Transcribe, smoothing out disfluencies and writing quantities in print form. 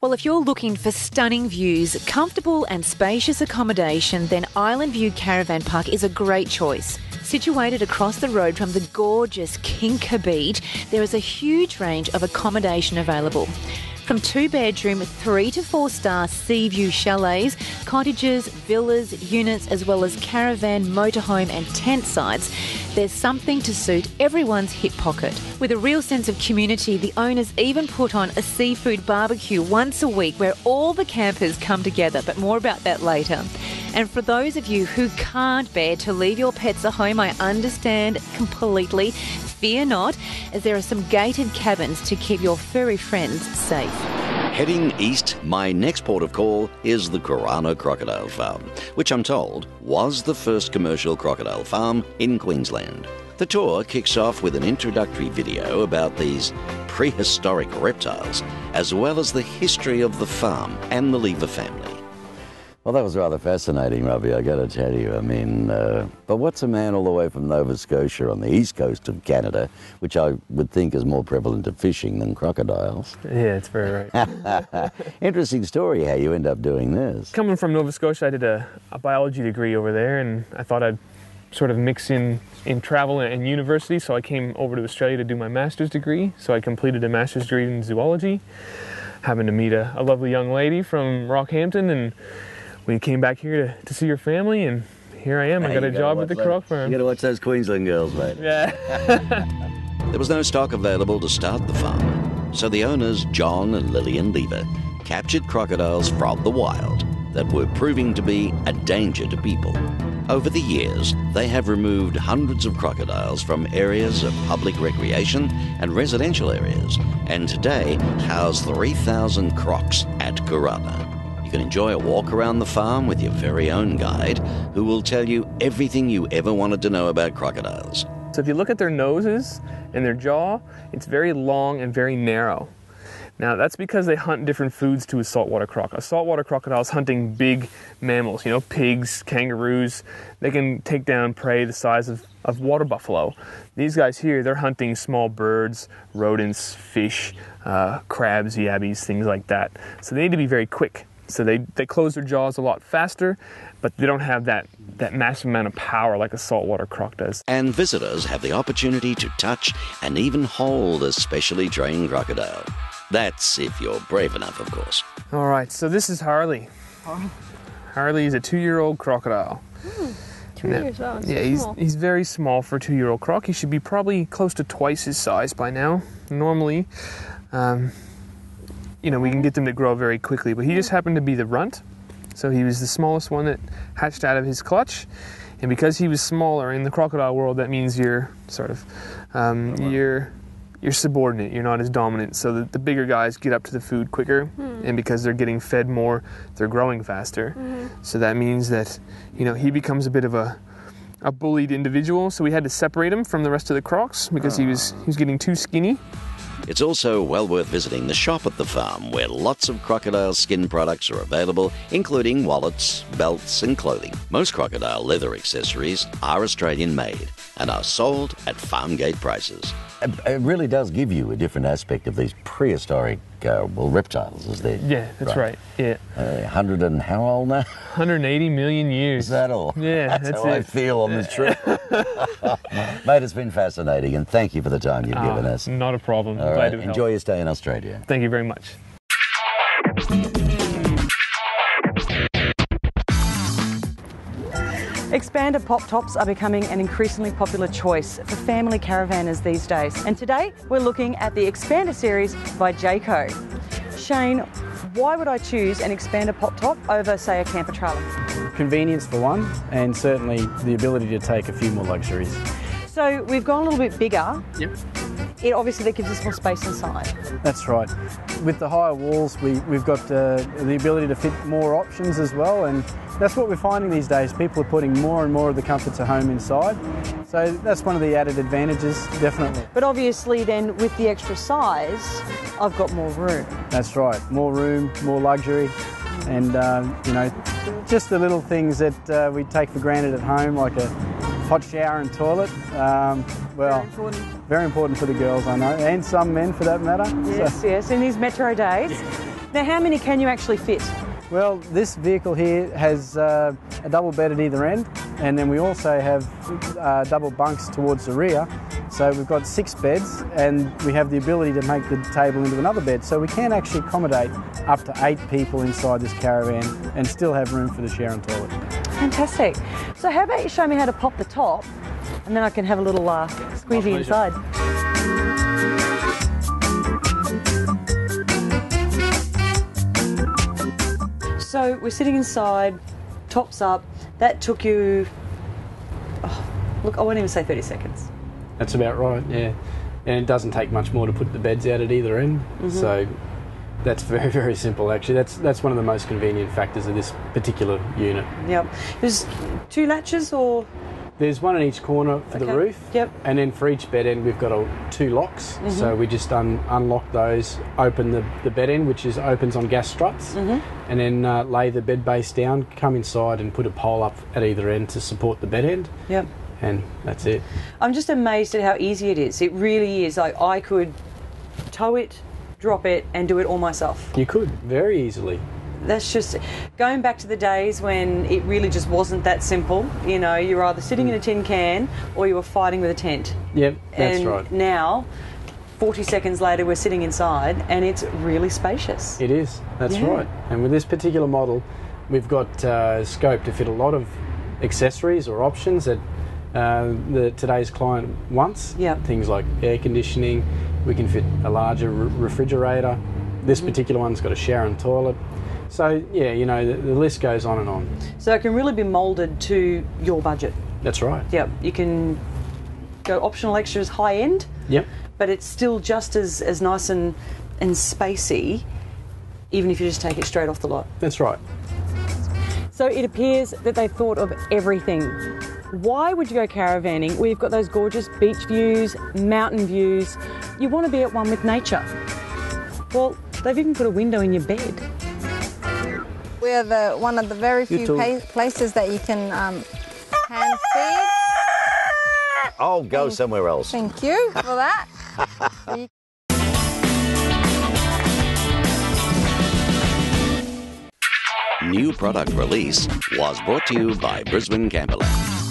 Well, if you're looking for stunning views, comfortable and spacious accommodation, then Island View Caravan Park is a great choice. Situated across the road from the gorgeous Kinka Beach, there is a huge range of accommodation available. From 2-bedroom, 3 to 4-star sea view chalets, cottages, villas, units, as well as caravan, motorhome and tent sites, there's something to suit everyone's hip pocket. With a real sense of community, the owners even put on a seafood barbecue once a week where all the campers come together, but more about that later. And for those of you who can't bear to leave your pets at home, I understand completely. Fear not, as there are some gated cabins to keep your furry friends safe. Heading east, my next port of call is the Corunna Crocodile Farm, which I'm told was the first commercial crocodile farm in Queensland. The tour kicks off with an introductory video about these prehistoric reptiles, as well as the history of the farm and the Lever family. Well, that was rather fascinating, Robbie, I got to tell you. I mean, but what's a man all the way from Nova Scotia on the east coast of Canada, which I would think is more prevalent of fishing than crocodiles? Yeah, it's very right. Interesting story how you end up doing this. Coming from Nova Scotia, I did a biology degree over there, and I thought I'd sort of mix in travel and university, so I came over to Australia to do my master's degree. So I completed a master's degree in zoology, happened to meet a lovely young lady from Rockhampton, and we came back here to see your family, and here I am. Hey, I got a job at the croc farm. You got to watch those Queensland girls, mate. Yeah. There was no stock available to start the farm, so the owners, John and Lillian Lever, captured crocodiles from the wild that were proving to be a danger to people. Over the years, they have removed hundreds of crocodiles from areas of public recreation and residential areas, and today house 3,000 crocs at Corunna. You can enjoy a walk around the farm with your very own guide, who will tell you everything you ever wanted to know about crocodiles. So if you look at their noses and their jaw, it's very long and very narrow. Now that's because they hunt different foods to a saltwater crocodile. A saltwater crocodile is hunting big mammals, pigs, kangaroos. They can take down prey the size of water buffalo. These guys here, they're hunting small birds, rodents, fish, crabs, yabbies, things like that. So they need to be very quick. So they close their jaws a lot faster, but they don't have that massive amount of power like a saltwater croc does. And visitors have the opportunity to touch and even hold a specially trained crocodile. That's if you're brave enough, of course. All right, so this is Harley. Harley is a 2-year-old crocodile. 2 years old. Yeah, he's very small for a 2-year-old croc. He should be probably close to twice his size by now. Normally, we can get them to grow very quickly, but he just happened to be the runt. So he was the smallest one that hatched out of his clutch. And because he was smaller in the crocodile world, that means you're sort of, you're subordinate, you're not as dominant. So the bigger guys get up to the food quicker, and because they're getting fed more, they're growing faster. So that means that, he becomes a bit of a bullied individual. So we had to separate him from the rest of the crocs because he was getting too skinny. It's also well worth visiting the shop at the farm, where lots of crocodile skin products are available, including wallets, belts and clothing. Most crocodile leather accessories are Australian made and are sold at farm gate prices. It really does give you a different aspect of these prehistoric reptiles, is there? Yeah, that's right. Yeah. 100 and how old now? 180 million years. Is that all? Yeah, that's how I feel on this trip. Mate, it's been fascinating, and thank you for the time you've given us. Not a problem. All right, enjoy your stay in Australia. Thank you very much. Expander pop tops are becoming an increasingly popular choice for family caravanners these days. And today we're looking at the Expander series by Jayco. Shane, why would I choose an Expander pop top over, say, a camper trailer? Convenience for one, and certainly the ability to take a few more luxuries. So we've gone a little bit bigger. Yep. It obviously that gives us more space inside. That's right. With the higher walls, we've got the ability to fit more options as well, and that's what we're finding these days. People are putting more and more of the comforts of home inside. So that's one of the added advantages, definitely. But obviously then with the extra size, I've got more room. That's right. More room, more luxury, and just the little things that we take for granted at home, like a hot shower and toilet. Very important for the girls, I know, and some men for that matter. Yes, yes, in these metro days. Now, how many can you actually fit? Well, this vehicle here has a double bed at either end, and then we also have double bunks towards the rear. So we've got 6 beds, and we have the ability to make the table into another bed. So we can actually accommodate up to 8 people inside this caravan and still have room for the shower and toilet. Fantastic. So how about you show me how to pop the top, and then I can have a little squeezy inside. So we're sitting inside, tops up. That took you, look, I won't even say 30 seconds. That's about right, yeah. And it doesn't take much more to put the beds out at either end. So that's very, very simple actually. That's one of the most convenient factors of this particular unit. Yep. There's 2 latches or? There's one in each corner for the roof. Yep. And then for each bed end we've got 2 locks. So we just unlock those, open the bed end, which opens on gas struts, and then lay the bed base down, come inside and put a pole up at either end to support the bed end. Yep. And that's it. I'm just amazed at how easy it is. It really is. Like, I could tow it, drop it, and do it all myself. You could, very easily. That's just going back to the days when it really just wasn't that simple. You know, you were either sitting in a tin can or you were fighting with a tent. Yep, that's and right. Now, 40 seconds later, we're sitting inside and it's really spacious. It is, that's right. And with this particular model, we've got scope to fit a lot of accessories or options that today's client wants. Yep. Things like air conditioning, we can fit a larger refrigerator. This particular one's got a shower and toilet. So, yeah, you know, the list goes on and on. So it can really be moulded to your budget. That's right. Yep. You can go optional extras high end. Yep. But it's still just as nice and spacey, even if you just take it straight off the lot. That's right. So it appears that they thought of everything. Why would you go caravanning? We've got those gorgeous beach views, mountain views. You want to be at one with nature. Well, they've even put a window in your bed. We're one of the very few places that you can hand feed. Oh, go somewhere else. Thank you for that. New product release was brought to you by Brisbane Camperland.